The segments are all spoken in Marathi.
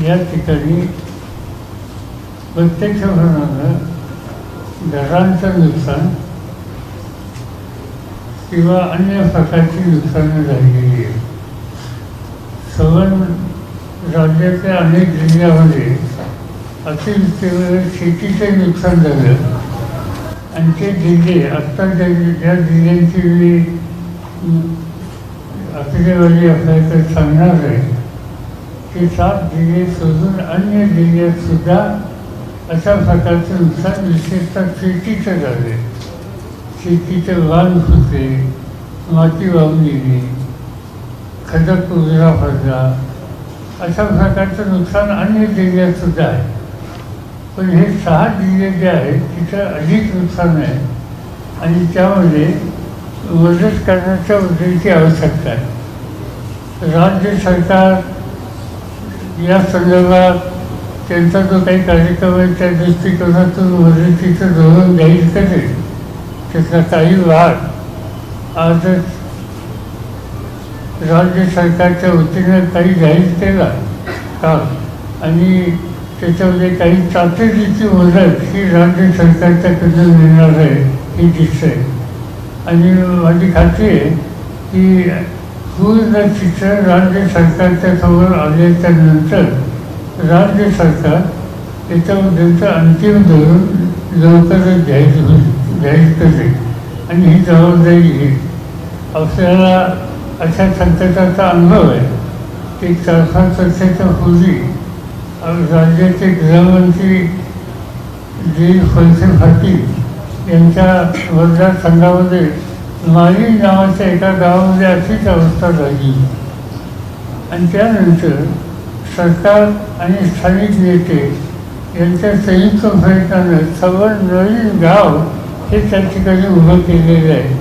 या ठिकाणी प्रत्यक्षपणानं घरांचं नुकसान किंवा अन्य प्रकारची नुकसानं झालेली आहे. सवण राज्याच्या अनेक जिल्ह्यामध्ये अतिवृष्टीमुळे शेतीचं नुकसान झालं आणि ते जिल्हे आत्ता ज्या जिल्ह्यांची मी आकडेवारी आपल्याकडे सांगणार आहे ते 7 जिल्हे सोडून अन्य जिल्ह्यात सुद्धा अशा प्रकारचं नुकसान विशेषतः शेतीचं झालं. शेतीचे वाण फुटले, माती वाहून गेली, खडक उजरा पडला, अशा प्रकारचं नुकसान अन्य जिल्ह्यात सुद्धा आहे. पण हे 6 जिल्हे जे आहेत तिथं अधिक नुकसान आहे आणि त्यामध्ये मदत करण्याच्या उद्देशाची आवश्यकता आहे. राज्य सरकार या संदर्भात त्यांचा जो काही कार्यक्रम आहे त्या दृष्टिकोनातून मदतीचं धोरण जाहीर करेल. त्याचा काही भाग आजच राज्य सरकारच्या वतीनं काही जाहीर केला काम आणि त्याच्यामध्ये काही तातडीची मदत ही राज्य सरकारच्याकडून मिळणार आहे हे दिसतंय. आणि माझी खात्री आहे की पूर्ण चित्र राज्य सरकारच्या समोर आल्याच्या नंतर राज्य सरकार त्याच्याबद्दलचं अंतिम धोरण लवकरच जाहीर करेल आणि ही जबाबदारी घेईल. आपल्याला अशा संकटाचा अनुभव आहे की 4-5 वर्षाच्या पूर्वी राज्याचे गृहमंत्री जी वळसे पाटील यांच्या मतदारसंघामध्ये माली नावाच्या एका गावामध्ये अशीच अवस्था झाली आणि त्यानंतर सरकार आणि स्थानिक नेते यांच्या संयुक्त प्रयत्नानं सवण नवीन गाव हे त्या ठिकाणी उभं केलेलं आहे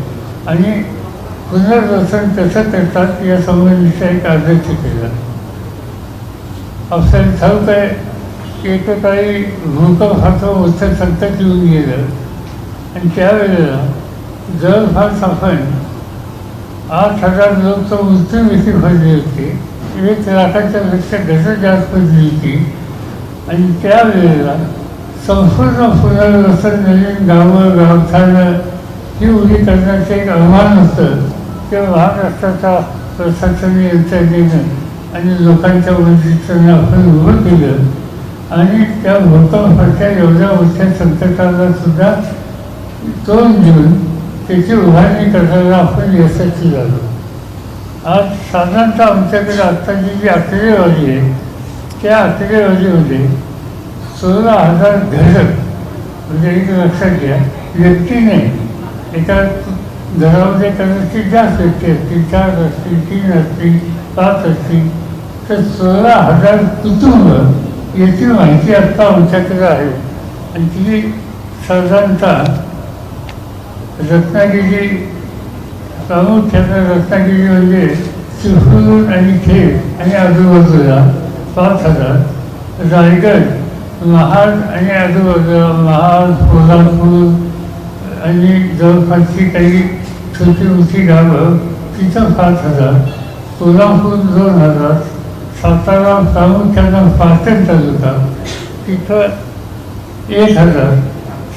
आणि पुनर्वसन कसं करतात या संबंधीचा एक आदेश केला. आपल्याला ठाऊक आहे की एकेकाळी भूकंपाचं मोठं संकट येऊन गेलं आणि त्यावेळेला जवळपास आपण 8,000 लोक तर मृत्युमुखी पडले होते. 1 लाखाच्या पेक्षा घटना जास्त पडली होती आणि त्यावेळेला संपूर्ण पुनर्वसन नवीन गावं गावठाणं ही उभी करण्याचं एक आव्हान होतं. ते महाराष्ट्राच्या प्रशासनीय यंत्रणेनं आणि लोकांच्या मदतीनं आपण उभं केलं आणि त्या भूकंपाच्या एवढ्या मोठ्या संकटाला सुद्धा तोंड देऊन त्याची उभारणी करायला आपण यशस्वी झालो. आज साधारणतः आमच्याकडे आत्ताची जी आकडेवारी आहे त्या आकडेवारीमध्ये 16,000 घरं म्हणजे एक लक्षात घ्या व्यक्ती नाही. एका घरामध्ये कदाचित जास्त व्यक्ती असतील, 4 असतील, 3 असतील, 5 असतील, तर 16,000 कुटुंब याची माहिती आत्ता आमच्याकडे आहे आणि ती साधारणतः रत्नागिरी प्रामुख्यानं रत्नागिरी म्हणजे चिपळूण आणि खेड आणि आजूबाजूला 5,000, रायगड महाड आणि आजूबाजूला महाड कोल्हापूर आणि जवळपासची काही छोटी मोठी गावं तिथं 5,000, कोल्हापूर 2,000, सातारा प्रामुख्यानं पाटण तालुका तिथं 1,000,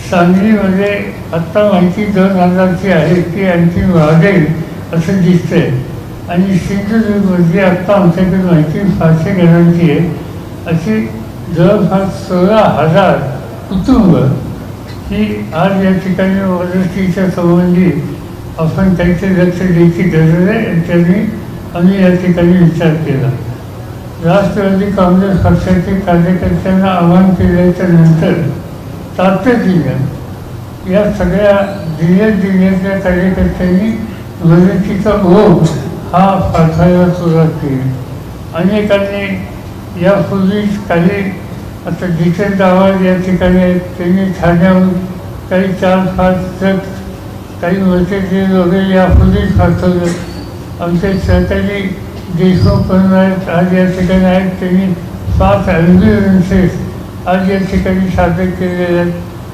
सांगलीमध्ये आत्ता माहिती 2,000ची आहे ती आणखी वाढेल असं दिसतंय आणि सिंधुदुर्गमध्ये आत्ता आमच्याकडे माहिती 500 घरांची आहे. अशी जवळपास 16,000 कुटुंब ही आज या ठिकाणी मदतीच्या संबंधी आपण त्यांचे लक्ष द्यायची गरज आहे आणि त्यांनी आम्ही या ठिकाणी विचार केला. राष्ट्रवादी काँग्रेस पक्षाचे कार्यकर्त्यांना आवाहन केल्याच्या नंतर तातडीनं या सगळ्या जिल्ह्यातल्या कार्यकर्त्यांनी मदतीचा ओघ हा पाठवायला सुरुवात केली. अनेकांनी यापूर्वीच काही आता जितेंद्र आव्हाड या ठिकाणी आहेत त्यांनी ठाण्याहून काही 4-5 ट्रक काही मटेरियल वगैरे यापूर्वीच पाठवलं. आमचे सहकारी देशमुख पण आहेत आज या ठिकाणी आहेत त्यांनी 5 ॲम्ब्युलन्सेस आज या ठिकाणी सादर केलेले आहेत.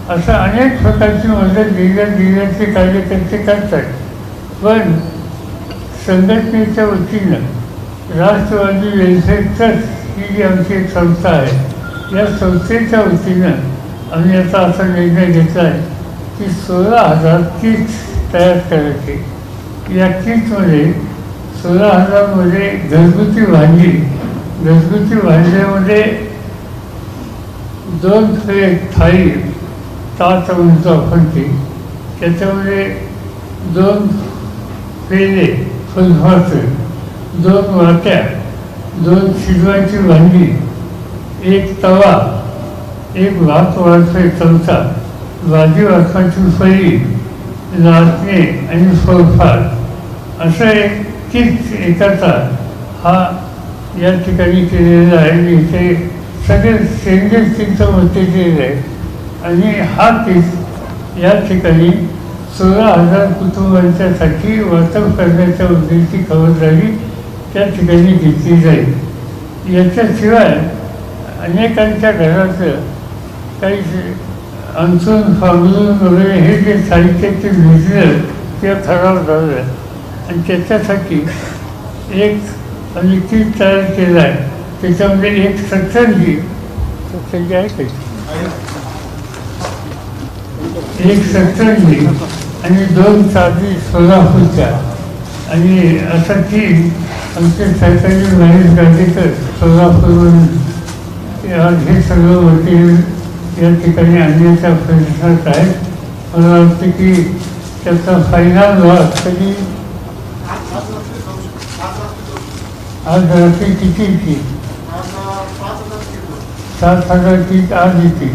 असं अनेक प्रकारची मदत जिल्ह्याचे कार्यकर्ते करतात. पण संघटनेच्या वतीनं राष्ट्रवादी वेलफेअर ट्रस्ट ही जी आमची एक संस्था आहे, या संस्थेच्या वतीनं आम्ही आता असा निर्णय घेतला आहे की 16,000 किट्स तयार करायचे. या किटमध्ये 16,000मध्ये घरगुती भांड्यामध्ये 2 प्लेट थाळी ताट म्हणतो आपण ती, त्याच्यामध्ये 2 पेले फुलभाचं, 2 वाट्या, 2 शिजवायची भांडी, 1 तवा, 1 भात वाढवायचा चमचा, भाजी वाढवायची फळी, लाटणे आणि फोडफाट असं एक किट एकाचा हा या ठिकाणी केलेला आहे. इथे सगळे सेंद्रिय स्टीलचं मटेरियल आहे आणि हा किट या ठिकाणी 16,000 कुटुंबांच्यासाठी वाटप करण्याच्या उद्देशाची खबरदारी त्या ठिकाणी घेतली जाईल. याच्याशिवाय अनेकांच्या घराचं काही अंथरूण फांगरून वगैरे हे जे साहित्याचे भिजलं ते खराब झालं आणि त्याच्यासाठी एक आम्ही किट तयार केलं आहे. त्याच्यामध्ये एक सत्संगी आहे का, एक सत्संगी आणि 2 चादरी सोलापूरच्या आणि असं की आमचे सरकारी महेश गांधीकर सोलापूरवरून हे सगळं मटेरियल या ठिकाणी आणण्याच्या प्रयत्नात आहे. मला वाटतं की त्याचा फायनल लॉस कधी आज रात्री किती की 7,000 किट आज येते,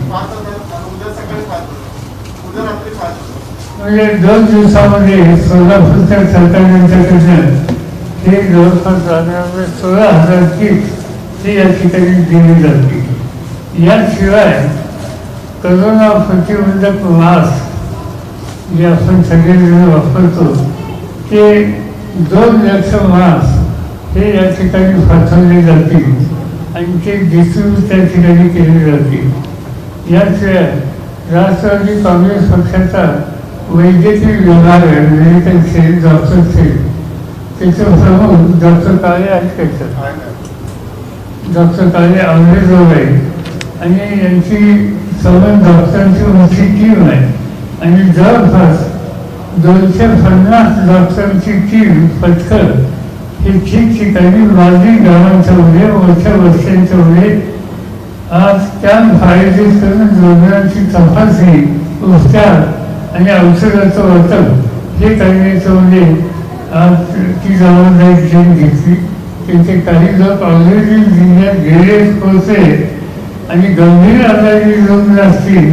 म्हणजे 2 दिवसामध्ये सोलापूरच्या सरकारच्याकडनं हे जवळपास जाण्यामध्ये 16,000 किट हे या ठिकाणी दिली जाते. याशिवाय करोना प्रतिबंधक मास्क जे आपण सगळेजण वापरतो ते 2 लाख मास्क हे या ठिकाणी पाठवले जातील आणि ते डिस्ट्रीब्यूट त्या ठिकाणी केले जातील. याशिवाय राष्ट्रवादी काँग्रेस पक्षाचा वैद्यकीय विभाग आहे, मेडिकल सेल, डॉक्टर सेल, त्याचे प्रमुख डॉक्टर काळे आहेत का, डॉक्टर काळे आंबेजोग आहे आणि यांची सर्व डॉक्टरांची मोठी टीम आहे आणि जवळपास 250 डॉक्टरांची टीम पथकर हे ठिकठिकाणी माजी गावांच्यामध्ये, मोठ्या वस्त्यांच्यामध्ये आज कॅम्प आयोजित करून रुग्णांची तपासणी, उपचार आणि औषधाचं वाटप हे करण्याच्यामध्ये आज ती जबाबदारी घेतली. त्याचे काही लोक ऑलरेडी जिल्ह्यात गेले पोहोचले आणि गंभीर आजारी रुग्ण असतील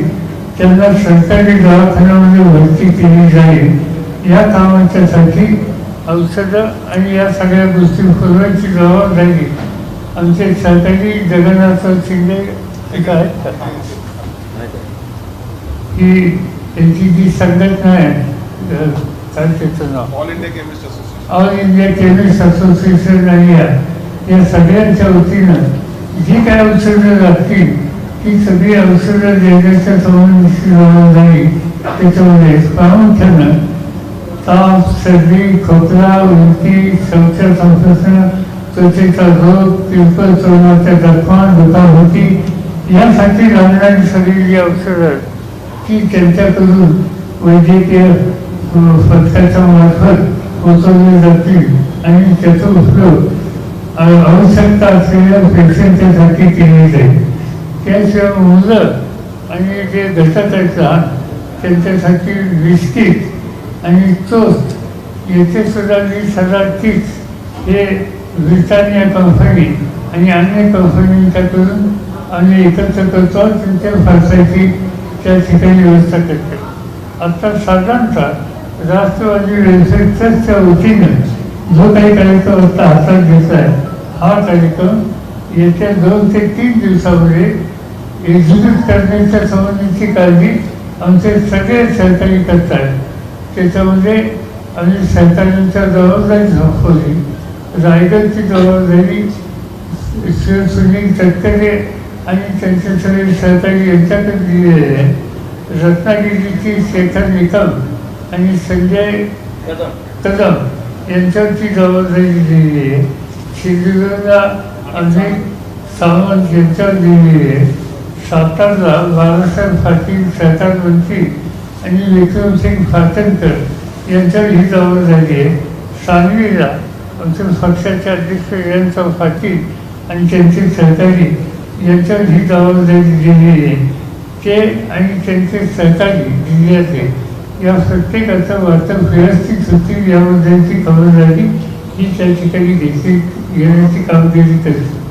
त्यांना सरकारी दवाखान्यामध्ये भरती केली जाईल. या कामाच्यासाठी औषधं आणि या सगळ्या गोष्टी पुरवायची जबाबदारी आमचे सरकारी जगन्नाथ शिंदे एक आहेत का, ही त्यांची जी संघटना आहे काय त्याचं नाव, ऑल इंडिया केमिस्ट असोसिएशन आणि या सगळ्यांच्या वतीनं जी काय औषधं लागतील ती सगळी औषधं देण्याच्या संबंधीची जबाबदारी त्याच्यामध्ये प्रामुख्यानं ताप, सर्दी, खोकला, उलटी, शौचास संसर्ग, त्वचेचा रोग, पिंपल, चोरणाच्या जखमा, दुखापती यासाठी लागणारी सगळी जी औषधं ती त्यांच्याकडून वैद्यकीय पथकाच्या मार्फत पोचवली जातील आणि त्याचा उपयोग आवश्यकता असलेल्या पेशंटच्यासाठी केली जाईल. त्याशिवाय मुलं आणि जे घटक आहेत लहान त्यांच्यासाठी बिस्किट आणि टोस्ट याचे सुद्धा 20,000 किट्स हे ब्रिटानिया कंपनी आणि अन्य कंपनींच्याकडून आम्ही एकत्र करतो, त्यांच्या फारसाची त्या ठिकाणी व्यवस्था करते. आता साधारणतः राष्ट्रवादी वेलफेअर ट्रस्टच्या वतीनं जो काही कार्यक्रम आता हातात घेतला आहे हा कार्यक्रम येत्या 2 ते 3 दिवसामध्ये एक्झिक्यूट करण्याच्या संबंधीची काळजी आमचे सगळे सहकारी करत आहेत. त्याच्यामध्ये आम्ही सहकाऱ्यांच्या जबाबदारी दाखवली. रायगडची जबाबदारी सुनील तटकरे आणि त्यांचे सगळे सहकारी यांच्याकडे दिलेले आहे. रत्नागिरीची शेखर निकम आणि संजय कदम यांच्यावरची जबाबदारी दिलेली आहे. शिर्डीला आम्ही सावंत यांच्यावर दिलेली आहे. सातारला बाळासाहेब पाटील, सरदार मंत्री आणि विक्रमसिंग फातनकर यांच्यावर ही जबाबदारी आहे. सांगलीला आमच्या पक्षाचे अध्यक्ष जयंत पाटील आणि त्यांचे सहकारी यांच्यावर ही जबाबदारी दिलेली आहे. ते आणि त्यांचे सहकारी जिल्ह्याचे या प्रत्येकाचं वाटप व्यवस्थित होती याबद्दलची खबरदारी ही त्या ठिकाणी घेण्याची कामगिरी करते.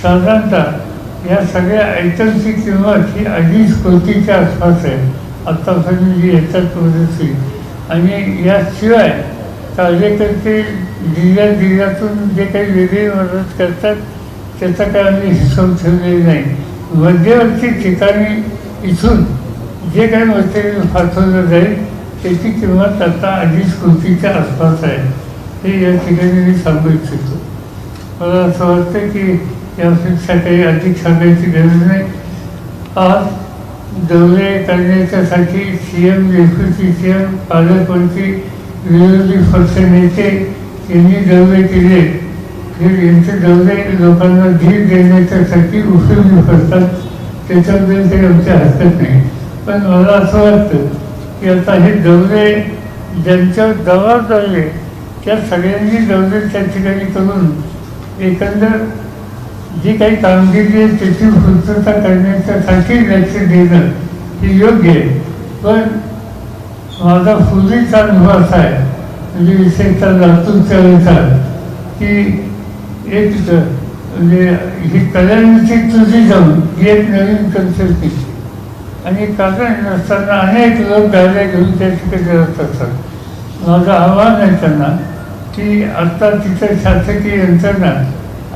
साधारणतः या सगळ्या आयटमची किंमत ही 2.5 कोटीच्या आसपास आहे आत्तापर्यंत जी येतात पद्धती. आणि याशिवाय कार्यकर्ते जिल्ह्यातून जे काही वेगळी मदत करतात त्याचा काय आम्ही हिशोब ठेवलेला नाही. मध्यवर्ती ठिकाणी इथून जे काही मटेरियल पाठवलं जाईल त्याची किंमत आता 2.5 कोटीच्या आसपास आहे. हे या ठिकाणी मी सांगू इच्छितो. मला असं वाटतं की यापेक्षा काही अधिक सांगायची गरज नाही. आज दौरे करण्याच्यासाठी CM, डेप्युटी CM, पालकमंत्री, विरोधी पक्ष नेते यांनी दौरे केले. हे यांचे दौरे लोकांना धीर देण्याच्यासाठी उपयोगी पडतात. त्याच्याबद्दल काही आमची हरकत नाही. पण मला असं वाटतं की आता हे दौरे ज्यांच्यावर जबाबदारी आहे त्या सगळ्यांनी दौरे त्या ठिकाणी करून एकंदर जी काही कामगिरी आहे त्याची पूर्तता करण्याच्यासाठी लक्ष देणं हे योग्य आहे. पण माझा पूर्वीचा अनुभव असा आहे, म्हणजे विशेषतः लातूरच्या वेळेचा, की एक म्हणजे ही कल्याणची तुझी जाऊन ही एक नवीन कन्सेप्ट आहे. आणि कारण नसताना अनेक लोक गाड्या घेऊन त्या ठिकाणी जात असतात. माझं आव्हान आहे त्यांना की आत्ता तिथे शासकीय यंत्रणा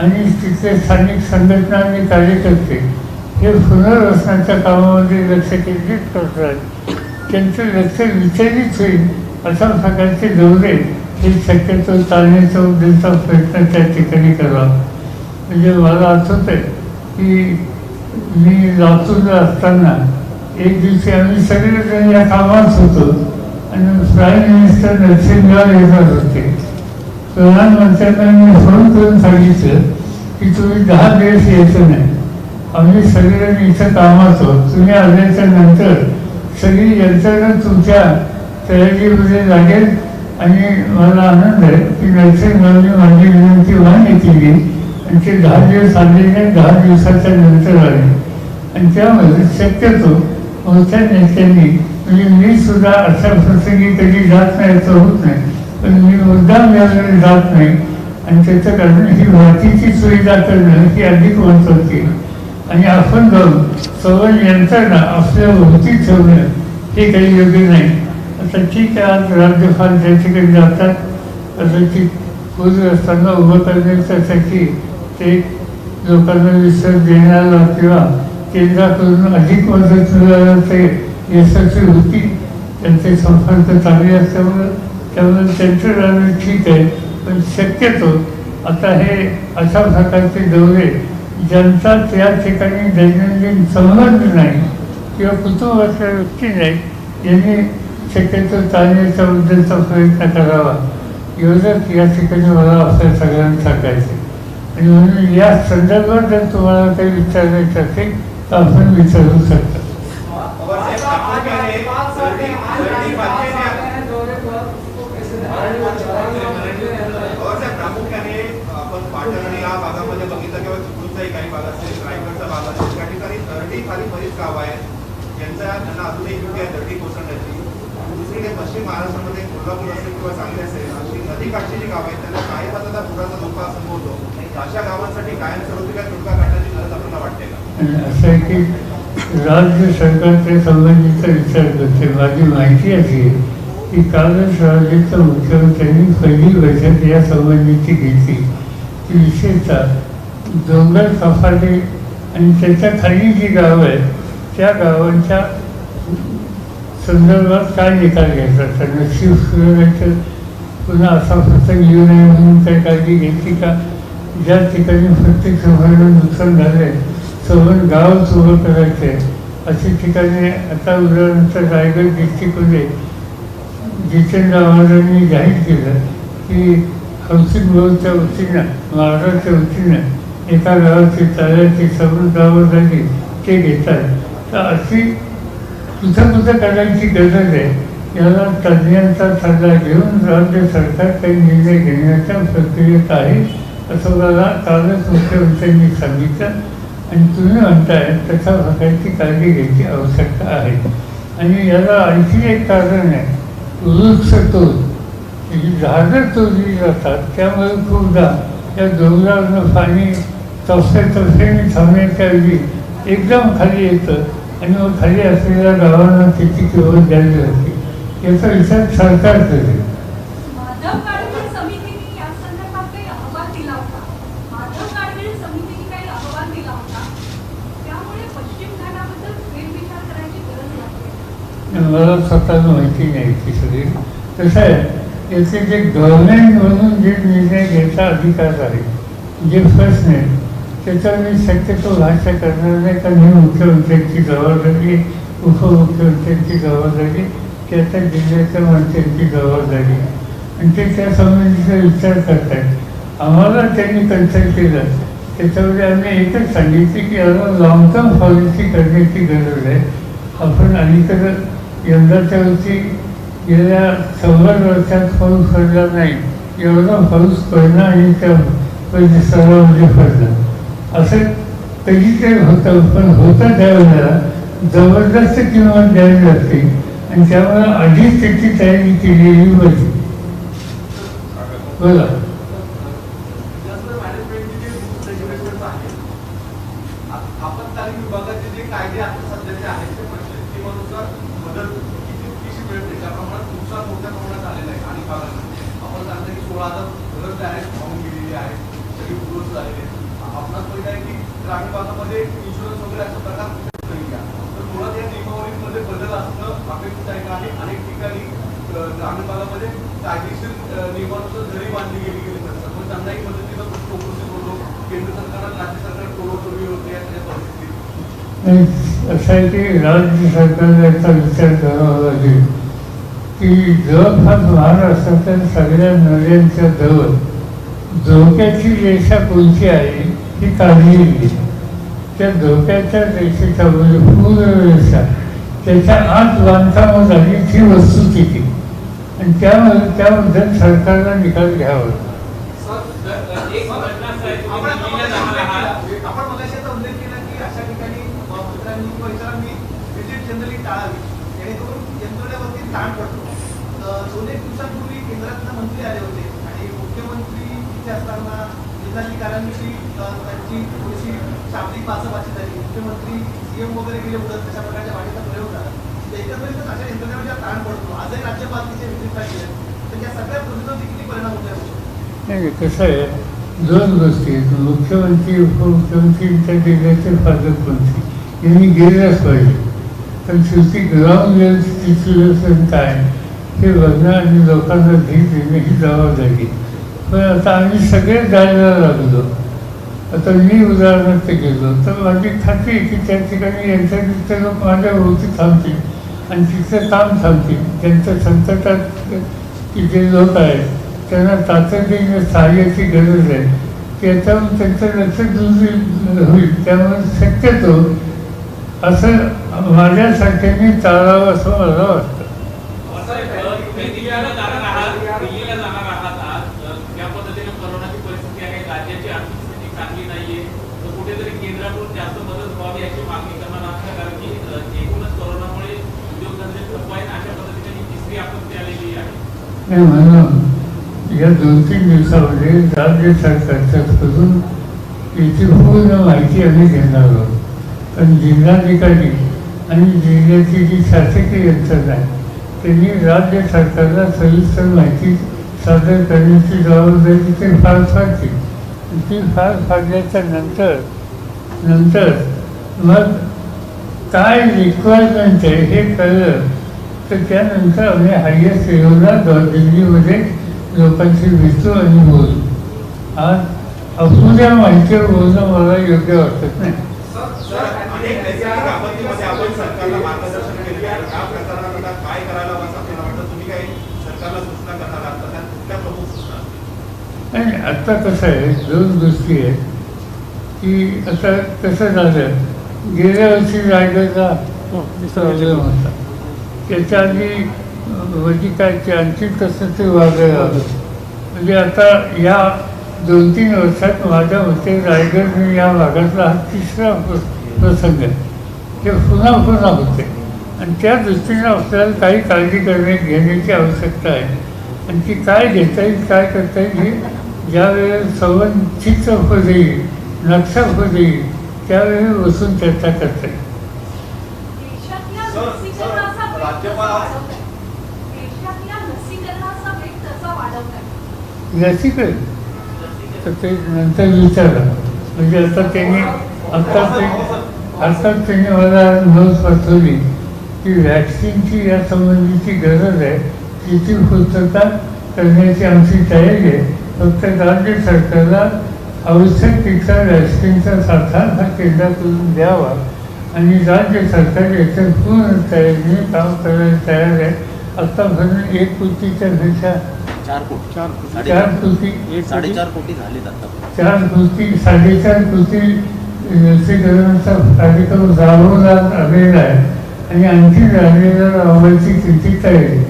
आणि तिथले स्थानिक संघटना आणि कार्यकर्ते हे पुनर्वसनाच्या कामामध्ये लक्ष केंद्रित करतात. त्यांचं लक्ष विचलित होईल अशा प्रकारचे दौरे हे शक्यतो टाळण्याचा उद्देशाचा प्रयत्न त्या ठिकाणी करावा. म्हणजे मला आठवत आहे की मी लातूरला असताना एक दिवशी आम्ही सगळेजण या कामात होतो आणि प्राईम मिनिस्टर नरसिंहराव येणार होते. प्रधानमंत्र्यांना मी फोन करून सांगितलं की तुम्ही 10 दिवस यायचं नाही, आम्ही सगळेजण इथं कामात आहोत. तुम्ही आल्याच्या नंतर सगळी यंत्रणा तुमच्या तयारीमध्ये लागेल. आणि मला आनंद आहे की नरसिंहरावने माझी विनंती मान्य केली आणि ते 10 दिवस आले नाही, 10 दिवसाच्या नंतर आले. आणि त्यामध्ये शक्यतो मोठ्या नेत्यांनी, म्हणजे मी सुद्धा अशा प्रसंगी कधी जात नाही असं होत नाही, पण मी मुद्दाम यावेळी जात नाही. आणि त्याचं कारण ही वाहतुकीची सुविधा करणं ही अधिक महत्त्वाची. आणि आपण जाऊन सर्व यंत्रणा आपल्या भोवती ठेवणं हे काही योग्य नाही. आता ठीक आहे, आज राज्यपाल त्या ठिकाणी जातात, कदाचित पूर्व रस्त्यांना उभं करण्याच्यासाठी ते लोकांना विश्वास देण्याला किंवा केंद्राकडून अधिक मदत मिळायला ते यशस्वी होती. त्यांचे संपर्क चांगले असल्यामुळं त्यामुळे त्यांचं राहणं ठीक आहे. पण शक्यतो आता हे अशा प्रकारचे दौरे ज्यांचा त्या ठिकाणी दैनंदिन संबंध नाही किंवा कुटुंबातल्या व्यक्ती नाही यांनी शक्यतो टाळण्याच्या उद्देशाचा प्रयत्न करावा एवढंच या ठिकाणी मला आपल्या सगळ्यांना सांगायचं. आणि म्हणून या संदर्भात जर तुम्हाला काही विचारायचं असेल तर आपण विचारू शकता. प्रामुख्याने आपण पाटण आणि या भागामध्ये बघितलं किंवा चिपळूणचाही काही भाग असेल, रायगडचा भाग असेल, त्या ठिकाणी दरडी खाली बरीच गाव आहेत त्यांना अजूनही योग्य आहे दरडी कोसळण्याची. दुसरीकडे पश्चिम महाराष्ट्रामध्ये कोल्हापूर असेल किंवा सांगली असेल अशी नदीकाठची जी गाव आहेत त्यांना कायम आता पुराचा धोका संभवतो. अशा गावांसाठी कायमस्वरूपी काय तोडगा काढण्याची गरज आपल्याला वाटते का? असं आहे की राज्य सरकारच्या संबंधीचा विचार करते. माझी माहिती अशी आहे की कालच राज्याच्या मुख्यमंत्र्यांनी पहिली बैठक या संबंधीची घेतली. ती विशेषतः डोंगर सफारी आणि त्याच्या खाली जी गावं आहेत त्या गावांच्या संदर्भात काय निकाल घ्यायचा, त्यांना शिवसेनेचं पुन्हा असा प्रसंग येऊ नये म्हणून काही काळजी घेतली का? ज्या ठिकाणी प्रत्येक सभाला नुकसान झालं आहे सगळं गावच उभं करायचं आहे अशी ठिकाणी आता उदाहरणार्थ रायगड डिस्ट्रिक्टमध्ये जितेंद्र आव्हाडांनी जाहीर केलं की हाऊसिंग बोर्डच्या वतीनं, महाराष्ट्राच्या वतीनं एका गावाची चाल्याची सर्व जबाबदारी ते घेतात. तर अशी कुठं करायची गरज आहे. याला तज्ज्ञांचा सल्ला घेऊन राज्य सरकार काही निर्णय घेण्याच्या प्रक्रियेत आहे असं मला कालच मुख्यमंत्र्यांनी सांगितलं. आणि तुम्ही म्हणताय तशा प्रकारची काळजी घ्यायची आवश्यकता आहे. आणि याला आणखी एक कारण आहे, वृक्षतोड. ही झाडं तोडली जातात, त्यामुळे खूपदा या डोंगरावरनं पाणी तफेने थांबण्याच्या ऐवजी एकदम खाली येतं आणि मग खाली असलेल्या गावांना त्याची किंमत द्यावी लागते. याचा विचार सरकार करेल. माधव गाडगीळ समितीने या संदर्भात काही अहवाल दिला होता. माधव गाडगीळ समितीने काही अहवाल दिला होता. त्यामुळे पश्चिम घाटाबद्दल फेरविचार करायची गरज लागते. मला स्वतःला माहिती नाही ती सगळी. कसं आहे, याचे जे गव्हर्नमेंट म्हणून जे निर्णय घ्यायचा अधिकार आहे, जे प्रश्न आहेत त्याच्यावर मी शक्यतो भाष्य करणार नाही. कारण ही मुख्यमंत्र्यांची जबाबदारी, उपमुख्यमंत्र्यांची जबाबदारी, त्याच्या जिल्ह्याच्या मंत्र्यांची जबाबदारी, आणि ते त्या संबंधीचा विचार करत आहेत. आम्हाला त्यांनी कन्सल्ट केलं, त्याच्यामध्ये आम्ही एकच सांगितले की याला लॉंग टर्म पॉलिसी करण्याची गरज आहे. आपण अलीकडं यंदाच्या वर्षी गेल्या 100 वर्षात पाऊस पडला नाही, एवढा पाऊस पडणं आणि त्या परिसरामध्ये पडलं असं कधीतरी होतं. पण होतं त्यावेळेला जबरदस्त किंमत द्यावी लागते आणि त्यामुळे आधीच त्याची तयारी केलेली पाहिजे. बोला. आपत्कालीन विभागाचे जे कायदे आता सध्याचे आहेत ते परिस्थितीनुसार बदल किती मिळते त्या प्रमाणात नुकसान मोठ्या प्रमाणात आलेलं आहे. आणि भागांमध्ये आपण सांगतो की 16,000 घर डायरेक्ट वाहून गेलेली आहे, सगळी उद्ध्वस्त झालेली आहे. आपणास पहिलं आहे की ग्रामीण भागामध्ये इन्शुरन्स वगैरे असा प्रकार नाही का, तर मुळात या नियमावलीमध्ये बदल असणं अपेक्षित आहे का. आणि अनेक ठिकाणी ग्रामीण भागामध्ये कायदेशीर नियमानुसार घरे बांधली गेली नसतात, पण त्यांनाही मदतीनं उपस्थित होतो. केंद्र सरकार राज्य सरकार पूर्वपूर्वी होते या परिस्थितीत. असं आहे की राज्य सरकारला याचा विचार करावा लागेल की जवळपास महाराष्ट्रातील सगळ्या नद्यांच्या जवळ धोक्याची रेषा कोणती आहे ही काढली गेली. त्या धोक्याच्या रेषेच्या म्हणजे पूर्ण रेषा त्याच्या आत बांधकामं झाली ही वस्तुस्थिती, आणि त्याबद्दल सरकारला निकाल घ्यावा. आपण मगाशी उल्लेख केला की अशा ठिकाणी मित्रांनी परिसरांनी विजिट जनरली टाळावी जेणेकरून यंत्रणेवरती ताण पडतो. 2-1 दिवसांपूर्वी केंद्रातनं मंत्री आले होते आणि मुख्यमंत्री तिथे असताना जिल्हाधिकाऱ्यांची त्यांची थोडीशी शाब्दिक बाचाबाची झाली. मुख्यमंत्री सीएम वगैरे गेले होते, तशा प्रकारच्या वाढीचा प्रयोग झाला. एकंदरीतच अशा यंत्रणेवर ज्या ताण पडतो, आजही राज्यपाल तिथे विजिट केले, तर या सगळ्या प्रतिनिधी किती परिणाम होतो? नाही, कसं आहे, 2 गोष्टी आहेत. मुख्यमंत्री उपमुख्यमंत्रीच्या जिल्ह्याचे पालकमंत्री यांनी गेलंच पाहिजे, पण शेवटी ग्राउंड लेवल सिच्युएशन काय हे बघणं आणि लोकांना धीर देणं ही जबाबदारी. पण आता आम्ही सगळे जायला लागलो. आता मी उदाहरणार्थ गेलो तर माझी खात्री आहे की त्या ठिकाणी यांच्या लोक माझ्या भोवती थांबतील आणि तिथं काम थांबतील. त्यांच्या संकटात जे लोक आहेत त्यांना तातडीने सहाय्याची गरज आहे, त्याच्यावर त्यांचं लक्ष दुर्मिळ होईल. त्यामुळे शक्यतो असं माझ्यासारख्यांनी टाळावं असं मला वाटतं. ज्या पद्धतीने कोरोनाची परिस्थिती आहे, राज्याची आर्थिक स्थिती चांगली नाहीये, तर कुठेतरी केंद्राकडून जास्त मदत व्हावी याची मागणी करणार असतं. कारण की एकूणच कोरोनामुळे उद्योगधंदे ठप्प आहेत. अशा पद्धतीने ही तिसरी आपत्ती आलेली आहे. म्हणून या 2-3 दिवसामध्ये राज्य सरकारच्याकडून याची पूर्ण माहिती आम्ही घेणार आहोत. पण जिल्हाधिकारी आणि जिल्ह्याची जी शासकीय यंत्रणा आहे त्यांनी राज्य सरकारला सविस्तर माहिती सादर करण्याची जबाबदारी ते फार फाडतील. ती फार फाडल्याच्या नंतर मग काय रिक्वायरमेंट आहे हे कळलं तर त्यानंतर आम्ही हायएस्ट लेवलला दिल्लीमध्ये लोकांशी भेटतो आणि बोलू. आज अपुऱ्या माहितीवर बोलणं मला योग्य वाटत नाही. अनेक नैसर्गिक आपत्तीमध्ये आपण सरकारला मार्गदर्शन केले आहे. या प्रकरणात आता काय करायला हवं आपल्याला वाटतं? तुम्ही काही सरकारला सूचना करणार आहात तर त्या कुठल्या प्रमुख सूचना? नाही, आत्ता कसं आहे, 2 गोष्टी आहेत. की आता कसं झालं, गेल्या वर्षी रायगडला प्रॉब्लेम होता. त्याच्या आधी म्हणजे काय ते आणखी कसं ते वागायला आलं. म्हणजे आता या 2-3 वर्षात माझ्या मते रायगड या भागातला हा तिसरा प्रसंग आहे. ते पुन्हा पुन्हा होते आणि त्या दृष्टीने आपल्याला काही काळजी घेण्याची आवश्यकता आहे. आणि ती काय घेता येईल, काय करता येईल, हे ज्यावेळेस संबंधित होत येईल, नक्षा होत येईल, त्यावेळी बसून चर्चा करता येईल. देशातल्या सर, लसीकरणाचा वेग राज्यपाल कसा आज- वाढवताय? देशातल्या लसीकरणाचा वेग कसा वाढवताय? लसीकरण तर ते नंतर विचारलं. म्हणजे आता त्यांनी आत्ताच त्यांनी मला नोंद पाठवली की व्हॅक्सिनची या संबंधीची गरज आहे, तिची पूर्तता करण्याची आमची तयारी आहे. फक्त राज्य सरकारला आवश्यक तितका व्हॅक्सिनचा साठा हा केंद्राकडून द्यावा आणि राज्य सरकार याच्या पूर्ण तयारीने काम करायला तयार आहे. आत्तापर्यंत 1 कोटीच्या पेक्षा 4 कोटी 4 कोटी 4.5 कोटी झालेत आता. 4 कोटी 4.5 कोटी लसीकरणाचा कार्यक्रम राबवला आलेला आहे आणि आणखी झालेल्या राबवायची किती तयारी.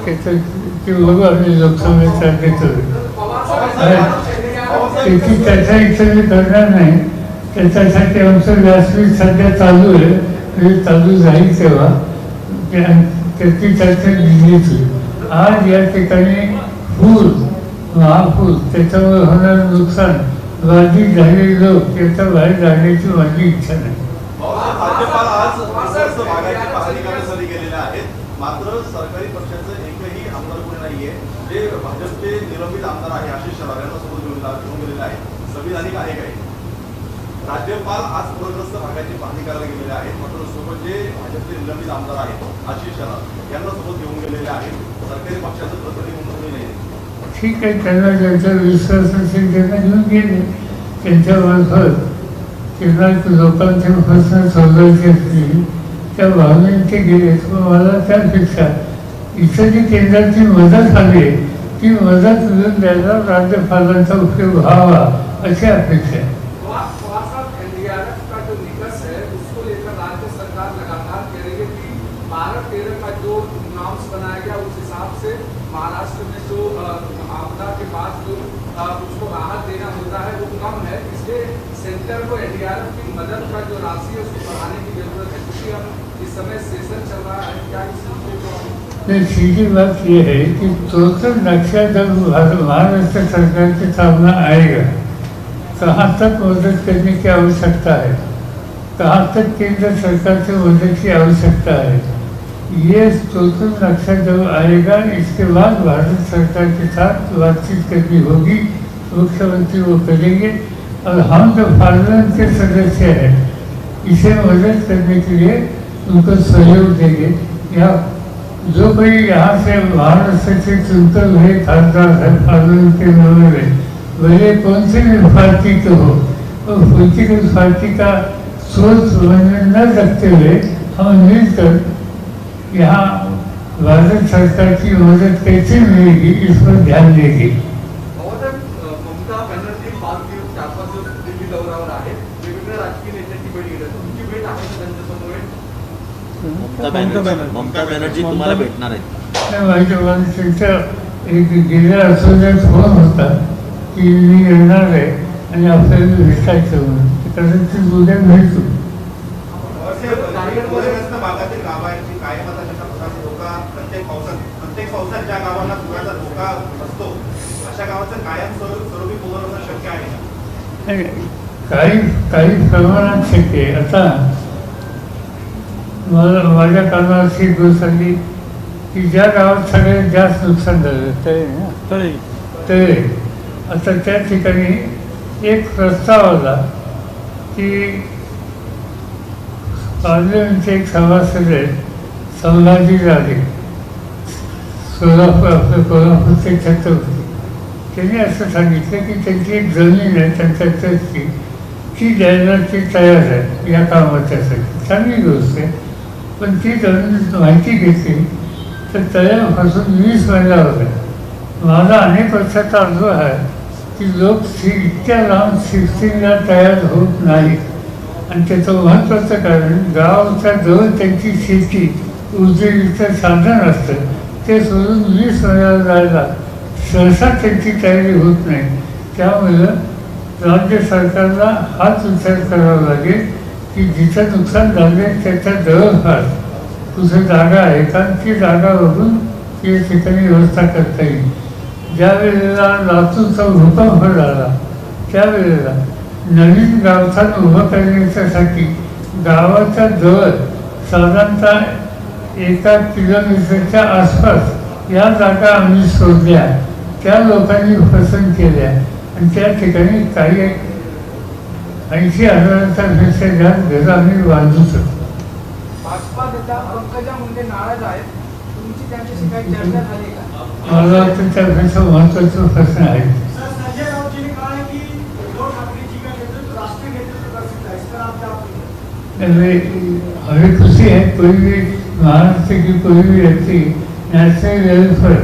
त्याचं ते बघू आम्ही लोकसभेत सांगितलं. त्याची चर्चा इथे करणार नाही. त्याच्यासाठी आमचं व्यासपीठ सध्या चालू आहे, म्हणजे चालू जाईल तेव्हा त्याची चर्चा दिलीच होईल. आज या ठिकाणी महापूर त्याच्यामुळे होणारं नुकसान, बाधित झालेले लोक त्याच्या बाहेर जाण्याची माझी इच्छा नाही. राज्यपाल आज पूरग्रस्त भागाची पाहणी करण्यासाठी गेलेले आहेत. मात्र सरकारी पक्षाचं एकही आमदार कोणी नाहीये. जे भाजपचे निलंबित आमदार आहे आशिष शेलार यांना सोबत घेऊन गेलेले आहेत. संविधानिक आहे काही. राज्यपाल आज पूरग्रस्त भागाची पाहणी करायला गेलेले आहेत. मात्र सोबत जे भाजपचे निलंबित आमदार आहेत आशिष शेलार यांना सोबत घेऊन गेलेले आहेत. सरकारी पक्षाचं प्रतिनिधी म्हणून कोणी नाही. ठीक आहे, त्यांना ज्यांचा विश्वास असेल त्यांना घेऊन गेले. त्यांच्यामार्फत त्यांना लोकांचे प्रश्न सोडवायचे असतील त्या भावनेने ते गेले. पण मला त्यापेक्षा इथं जी केंद्राची मदत आली ती मदत मिळून द्यायला राज्यपालांचा उपयोग व्हावा अशी अपेक्षा आहे. एनडीआरएफ का जो निकष है उसको लेकर राज्य सरकार लगातार कह रही है कि 12-13 का जो नॉर्म्स बनाया गया उस हिसाब से महाराष्ट्र में जो आपदा के बाद जो उसको राहत देना होता है वो कम है. इसलिए सेंटर को एनडीआरएफ की मदद का जो राशि है उसको बढ़ाने की जरूरत है, क्योंकि अब इस समय सेशन चल रहा है. क्या इस मुद्दे को सीधी बात यह है कि टोटल नक्शा जब महाराष्ट्र सरकार के सामने आएगा, कहाँ तक मदद करने की आवश्यकता है, कहाँ तक केंद्र सरकार से मदद की आवश्यकता है, ये टोटल नक्शा जब आएगा इसके बाद भारत सरकार के साथ बातचीत करनी होगी. मुख्यमंत्री वो करेंगे और हम जो पार्लियामेंट के सदस्य हैं इसे मदद करने के लिए उनको सहयोग देंगे. या जो कोई यहाँ से महाराष्ट्र से चुनकर हुए खासदार है पार्लियामेंट के मेंबर में, भले कौन से भी पार्टी के हो, तो पॉलिटिकल पार्टी का सोच न रखते हुए हम मिलकर यहाँ भारत सरकार की मदद कैसे मिलेगी इस पर ध्यान देंगे. ममता बॅनर्जी 5 दिवस 4-5 दिवस दिल्ली दौऱ्यावर आहेत. वेगवेगळ्या राजकीय नेत्यांची भेट घेत आहेत. तुमची भेट आहे का त्यांच्यासमोर? ममता बॅनर्जी तुम्हाला भेटणार आहेत. माझ्या मला त्यांच्या एक गेल्या आठवड्यात फोन होता की मी येणार आहे आणि आपल्याला भेटायचं म्हणून. कदाचित उद्या भेटतो. पूरग्रस्त भागातील गावांची कायम आता त्याचा पुराचा धोका प्रत्येक पावसात ज्या गावांना पुराचा धोका असतो अशा गावाचं कायम स्वरूपी पुनर्वसन शक्य आहे का? काही प्रमाणात शक्य आहे. आता माझ्या कानावरची गोष्ट आली की ज्या गावात सगळ्यात जास्त नुकसान झालं तळे, आता त्या ठिकाणी एक प्रस्ताव आला की पार्लिमेंटचे एक सभासद आहेत संभाजीराजे, कोल्हापूरचे छत्रपती, त्यांनी असं सांगितलं की त्यांची एक जमीन आहे त्यांच्या ट्रस्टची, ती द्यायला ती तयार आहे या कामाच्यासाठी. चांगली गोष्ट आहे. पण ती जमीन माहिती घेतली तर तळ्यापासून 20 महिला होत्या. माझा अनेक वर्षाचा अनुभव आहे की लोक इतक्या लांब शिफ्टिंगला तयार होत नाहीत आणि त्याचं महत्त्वाचं कारण गावाच्या जवळ त्यांची शेती उर्जेचं साधन असतं ते सोडून 20 महिन्याला जायला सहसा त्यांची तयारी होत नाही. त्यामुळं राज्य सरकारला हाच विचार करावा लागेल की जिथं नुकसान झाले त्याच्या जवळपास कुठे जागा आहे कारण ती जागा बघून ती ठिकाणी व्यवस्था करता येईल. ज्या वेळेला लातूरचा भूकंप झाला त्यावेळेला नवीन गावठाण उभं करण्यासाठी गावाच्या जवळ साधारणतः 1 किलोमीटरच्या आसपास या जागा आम्ही शोधल्या. त्या लोकांनी पसंत केल्या आणि त्या ठिकाणी काही 80,000च्या पेक्षा जास्त घरं आम्ही बांधू शकतो. भाजपा नेता पंकजा मुंडे नाराज आहेत. तुमची त्यांच्याशी काही चर्चा झाली का? मला वाटतं त्यापेक्षा महत्त्वाचा प्रश्न आहे. सर, संजय राऊतजीने कहा है कि उद्धव ठाकरे जी का नेतृत्व राष्ट्रीय नेतृत्व कर सकता है. इस पर आप क्या बोलेंगे? हमें खुशी है कोई भी महाराष्ट्र की कोई भी व्यक्ति नेशनल लेवल पर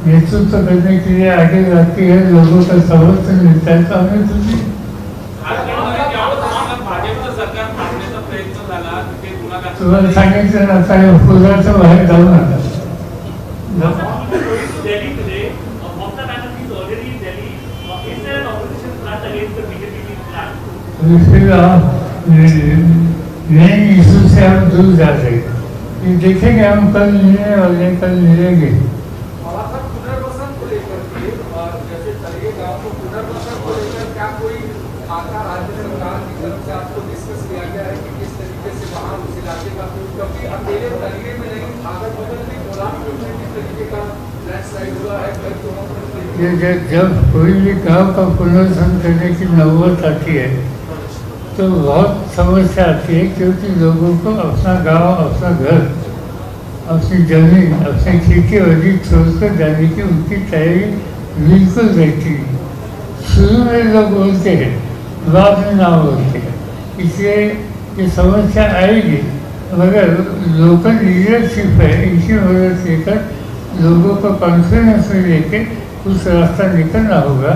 नेतृत्व करने के लिए आगे जाती है, लोगों का समर्थन मिलता है तो हमें खुशी. झारखंडमध्ये ज्यावेळेस तुम्हाला भाजपचं सरकार पाडण्याचा प्रयत्न झाला तिथे गुन्हा तुम्हाला सांगितलं ना आता हे पुलाच्या बाहेर जाऊ नका. Delhi today, Mamata Banerjee is already in Delhi. Is there an opposition front against the BJP plan? फिर आप नए इशू से हम दूर जा रहे ये देखेंगे. हम कल मिलने वाले कल मिलेंगे. और सर, पुनर्वसन को लेकर के जैसे तलिए गांव को पुनर्वसन को लेकर क्या कोई आता राज्य सरकार की तरफ से आपको डिस्कस किया गया है कि किस तरीके से वहाँ उस इलाके का, क्योंकि अकेले तलिए में नहीं आगर बगल में कोलाब में किस तरीके का लैंडस्लाइड हुआ है कल दोनों पर. ये जब कोई भी गांव का पुनर्वसन करने की नौबत आती है तो बहुत समस्या आती है क्योंकि लोगों को अपना गांव, अपना घर, अपनी जमीन, अपनी खेती बाड़ी छोड़कर जाने की उनकी तैयारी बिल्कुल रहती है. शुरू में लोग बोलते हैं, बाद में ना बोलते हैं, इसलिए ये समस्या आएगी. मगर लोकल लीडरशिप है, इनकी मदद लेकर लोगों को कॉन्फिडेंस में लेके उस रास्ता निकलना होगा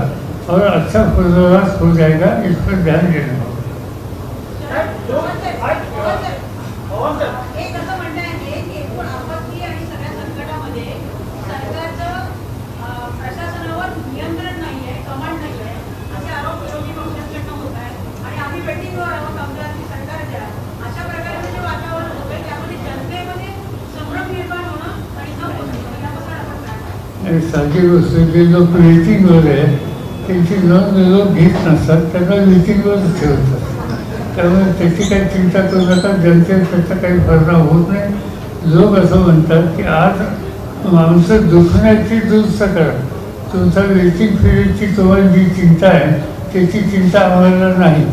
और अच्छा पूर्वाभास हो जाएगा. इस पर ध्यान देना होगा. एक असं म्हणणं आहे की एकूण आपत्ती आणि सगळ्या संकटामध्ये सरकारचं प्रशासनावर नियंत्रण नाही आहे, कमांड नाही आहे असे आरोप विरोधी पक्षांकडून होत आहेत आणि आम्ही वेटिंगवर आहोत आमदारांची सरकारच्या. अशा प्रकारचं जे वातावरण होतं त्यामध्ये जनतेमध्ये संभ्रम निर्माण होणं आणि न होणं याबद्दल आपण काय सांगता? साधी गोष्ट जे लोक वेटिंगवर आहे त्यांची नोंद लोक घेत नसतात, त्यांना वेटिंगवरच ठेवतात. त्यामुळे त्याची काही चिंता करू नका. जनतेला त्याचा काही परिणाम होत नाही. लोक असं म्हणतात की आज आमचं दुखण्याची दुरुस्त करा, तुमचा वेटिंग पिरियडची तुम्हाला जी चिंता आहे त्याची चिंता आम्हाला नाही.